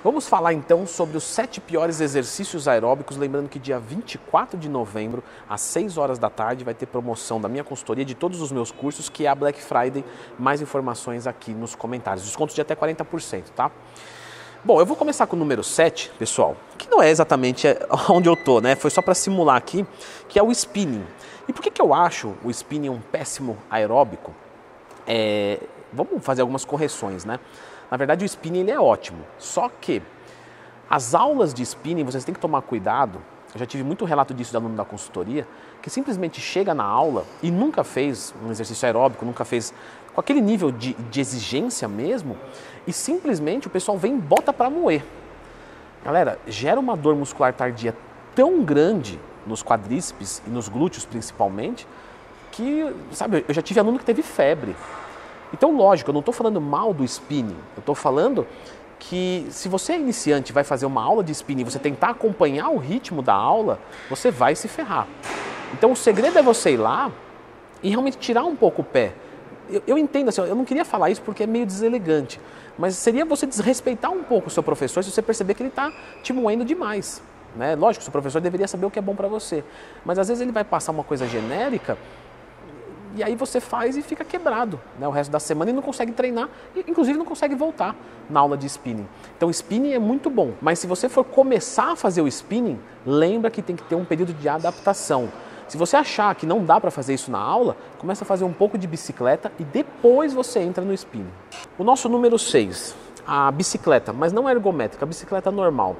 Vamos falar então sobre os 7 piores exercícios aeróbicos, lembrando que dia 24 de novembro, às 6 horas da tarde, vai ter promoção da minha consultoria de todos os meus cursos, que é a Black Friday. Mais informações aqui nos comentários, descontos de até 40%, tá? Bom, eu vou começar com o número 7, pessoal, que não é exatamente onde eu tô, né? Foi só para simular aqui, que é o spinning. E por que eu acho o spinning um péssimo aeróbico? Vamos fazer algumas correções, né? Na verdade, o spinning ele é ótimo, só que as aulas de spinning vocês têm que tomar cuidado. Eu já tive muito relato disso de aluno da consultoria, que simplesmente chega na aula e nunca fez um exercício aeróbico, nunca fez com aquele nível de exigência mesmo, e simplesmente o pessoal vem e bota para moer. Galera, gera uma dor muscular tardia tão grande nos quadríceps e nos glúteos principalmente, que, sabe, eu já tive aluno que teve febre. Então, lógico, eu não estou falando mal do spinning, eu estou falando que se você é iniciante e vai fazer uma aula de spinning e você tentar acompanhar o ritmo da aula, você vai se ferrar. Então, o segredo é você ir lá e realmente tirar um pouco o pé. Eu entendo, assim, eu não queria falar isso porque é meio deselegante, mas seria você desrespeitar um pouco o seu professor se você perceber que ele está te moendo demais. Né? Lógico, o seu professor deveria saber o que é bom para você, mas às vezes ele vai passar uma coisa genérica e aí você faz e fica quebrado, né, o resto da semana e não consegue treinar, e inclusive não consegue voltar na aula de spinning. Então o spinning é muito bom, mas se você for começar a fazer o spinning, lembra que tem que ter um período de adaptação. Se você achar que não dá para fazer isso na aula, começa a fazer um pouco de bicicleta e depois você entra no spinning. O nosso número 6, a bicicleta, mas não a ergométrica, a bicicleta normal.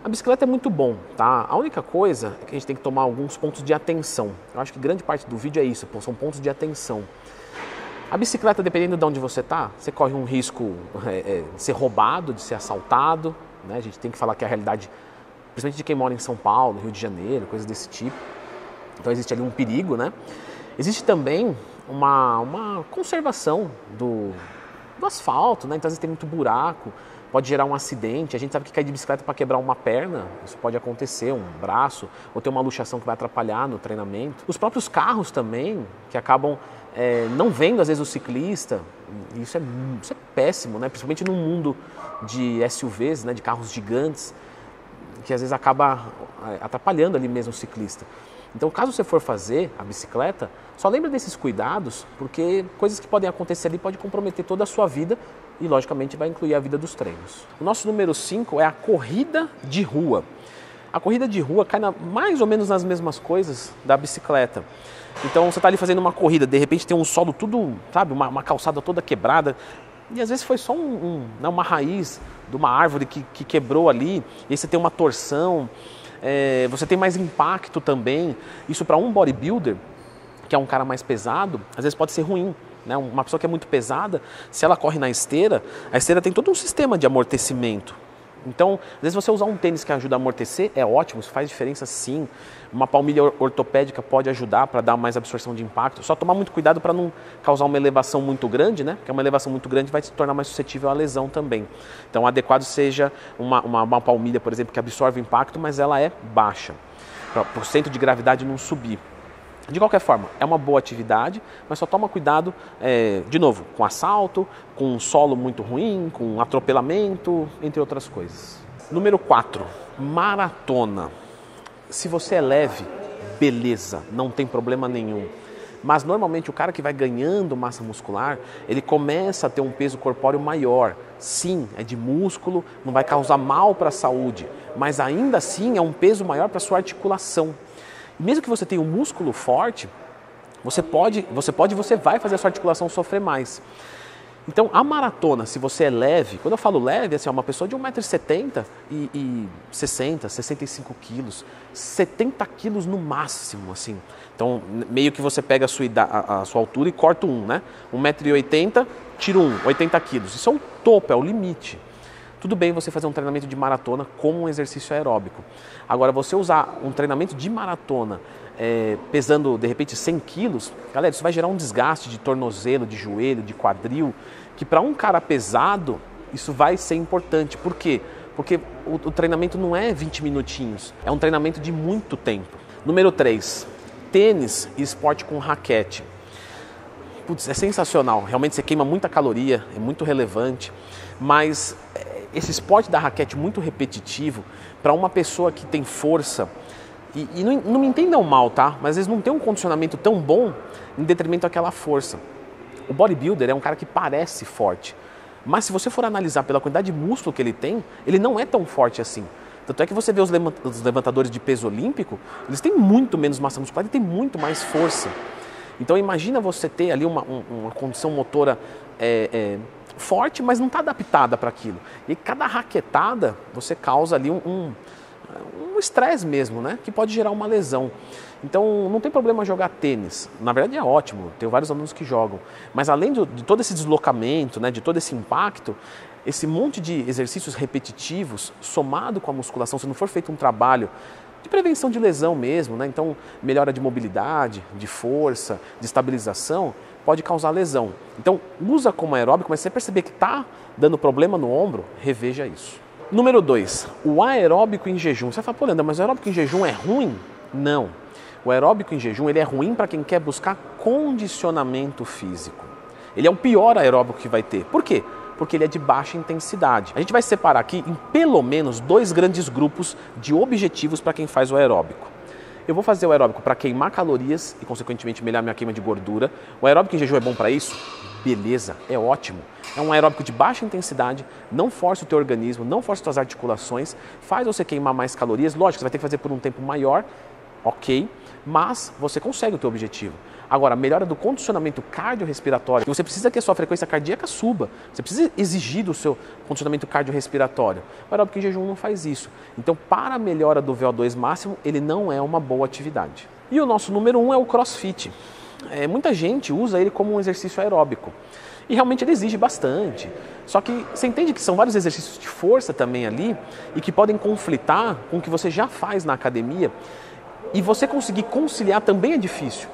A bicicleta é muito bom, tá? A única coisa é que a gente tem que tomar alguns pontos de atenção. Eu acho que grande parte do vídeo é isso, são pontos de atenção. A bicicleta, dependendo de onde você está, você corre um risco de ser roubado, de ser assaltado, né? A gente tem que falar que é a realidade, principalmente de quem mora em São Paulo, Rio de Janeiro, coisas desse tipo. Então existe ali um perigo, né? Existe também uma conservação do asfalto, né? Então às vezes tem muito buraco, pode gerar um acidente. A gente sabe que cair de bicicleta para quebrar uma perna, isso pode acontecer, um braço, ou ter uma luxação que vai atrapalhar no treinamento. Os próprios carros também, que acabam não vendo às vezes o ciclista, isso é péssimo, né? Principalmente num mundo de SUVs, né? De carros gigantes, que às vezes acaba atrapalhando ali mesmo o ciclista. Então, caso você for fazer a bicicleta, só lembra desses cuidados, porque coisas que podem acontecer ali podem comprometer toda a sua vida e, logicamente, vai incluir a vida dos treinos. O nosso número 5 é a corrida de rua. A corrida de rua cai mais ou menos nas mesmas coisas da bicicleta. Então, você está ali fazendo uma corrida, de repente tem um solo tudo, sabe, uma calçada toda quebrada, e às vezes foi só uma raiz de uma árvore que quebrou ali, e aí você tem uma torção. Você tem mais impacto também. Isso para um bodybuilder, que é um cara mais pesado, às vezes pode ser ruim, né? Uma pessoa que é muito pesada, se ela corre na esteira, a esteira tem todo um sistema de amortecimento. Então, às vezes você usar um tênis que ajuda a amortecer é ótimo, isso faz diferença sim. Uma palmilha ortopédica pode ajudar para dar mais absorção de impacto. Só tomar muito cuidado para não causar uma elevação muito grande, né? Porque uma elevação muito grande vai se tornar mais suscetível à lesão também. Então, adequado seja uma palmilha, por exemplo, que absorve impacto, mas ela é baixa, para o centro de gravidade não subir. De qualquer forma, é uma boa atividade, mas só toma cuidado, de novo, com assalto, com um solo muito ruim, com atropelamento, entre outras coisas. Número 4, maratona. Se você é leve, beleza, não tem problema nenhum. Mas normalmente o cara que vai ganhando massa muscular, ele começa a ter um peso corpóreo maior. Sim, é de músculo, não vai causar mal para a saúde, mas ainda assim é um peso maior para a sua articulação. Mesmo que você tenha um músculo forte, você vai fazer a sua articulação sofrer mais. Então, a maratona, se você é leve, quando eu falo leve, assim, é uma pessoa de 1,70 m e 60, 65 quilos, 70 quilos no máximo, assim. Então, meio que você pega a sua altura e corta né? 1,80 m, tira 80 quilos. Isso é o topo, é o limite. Tudo bem você fazer um treinamento de maratona como um exercício aeróbico. Agora, você usar um treinamento de maratona pesando, de repente, 100 quilos, galera, isso vai gerar um desgaste de tornozelo, de joelho, de quadril, que para um cara pesado, isso vai ser importante. Por quê? Porque o treinamento não é 20 minutinhos, é um treinamento de muito tempo. Número 3, tênis e esporte com raquete. Putz, é sensacional, realmente você queima muita caloria, é muito relevante, mas esse esporte da raquete muito repetitivo, para uma pessoa que tem força, e não me entendam mal, tá? Mas às vezes não tem um condicionamento tão bom em detrimento daquela força. O bodybuilder é um cara que parece forte, mas se você for analisar pela quantidade de músculo que ele tem, ele não é tão forte assim. Tanto é que você vê os levantadores de peso olímpico, eles têm muito menos massa muscular e têm muito mais força. Então imagina você ter ali uma condição motora forte, mas não está adaptada para aquilo. E cada raquetada você causa ali um estresse mesmo, né? Que pode gerar uma lesão. Então não tem problema jogar tênis. Na verdade é ótimo, tenho vários alunos que jogam. Mas além de todo esse deslocamento, né, de todo esse impacto, esse monte de exercícios repetitivos, somado com a musculação, se não for feito um trabalho de prevenção de lesão mesmo, né? Então melhora de mobilidade, de força, de estabilização, pode causar lesão. Então usa como aeróbico, mas se você perceber que está dando problema no ombro, reveja isso. Número 2, o aeróbico em jejum. Você vai falar, pô, Leandro, mas o aeróbico em jejum é ruim? Não. O aeróbico em jejum ele é ruim para quem quer buscar condicionamento físico. Ele é o pior aeróbico que vai ter. Por quê? Porque ele é de baixa intensidade. A gente vai separar aqui em pelo menos 2 grandes grupos de objetivos para quem faz o aeróbico. Eu vou fazer o aeróbico para queimar calorias e, consequentemente, melhorar minha queima de gordura. O aeróbico em jejum é bom para isso? Beleza, é ótimo. É um aeróbico de baixa intensidade, não força o teu organismo, não força as tuas articulações, faz você queimar mais calorias. Lógico, você vai ter que fazer por um tempo maior, ok, mas você consegue o teu objetivo. Agora, a melhora do condicionamento cardiorrespiratório, você precisa que a sua frequência cardíaca suba, você precisa exigir do seu condicionamento cardiorrespiratório. O aeróbico em jejum não faz isso. Então, para a melhora do VO2 máximo, ele não é uma boa atividade. E o nosso número 1 é o CrossFit. Muita gente usa ele como um exercício aeróbico. E realmente ele exige bastante. Só que você entende que são vários exercícios de força também ali e que podem conflitar com o que você já faz na academia. E você conseguir conciliar também é difícil.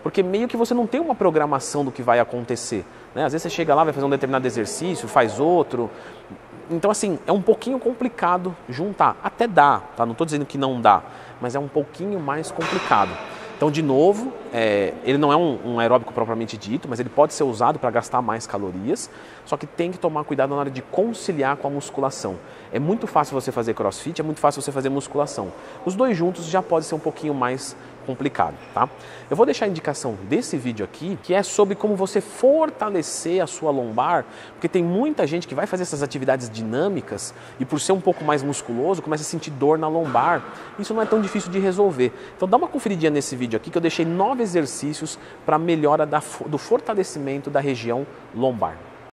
Porque meio que você não tem uma programação do que vai acontecer, né? Às vezes você chega lá, vai fazer um determinado exercício, faz outro. Então, assim, é um pouquinho complicado juntar. Até dá, tá? Não estou dizendo que não dá, mas é um pouquinho mais complicado. Então, de novo, ele não é um aeróbico propriamente dito, mas ele pode ser usado para gastar mais calorias, só que tem que tomar cuidado na hora de conciliar com a musculação. É muito fácil você fazer CrossFit, é muito fácil você fazer musculação. Os dois juntos já pode ser um pouquinho mais complicado, tá? Eu vou deixar a indicação desse vídeo aqui, que é sobre como você fortalecer a sua lombar, porque tem muita gente que vai fazer essas atividades dinâmicas e por ser um pouco mais musculoso, começa a sentir dor na lombar. Isso não é tão difícil de resolver. Então dá uma conferidinha nesse vídeo aqui que eu deixei 9 exercícios para melhora do fortalecimento da região lombar.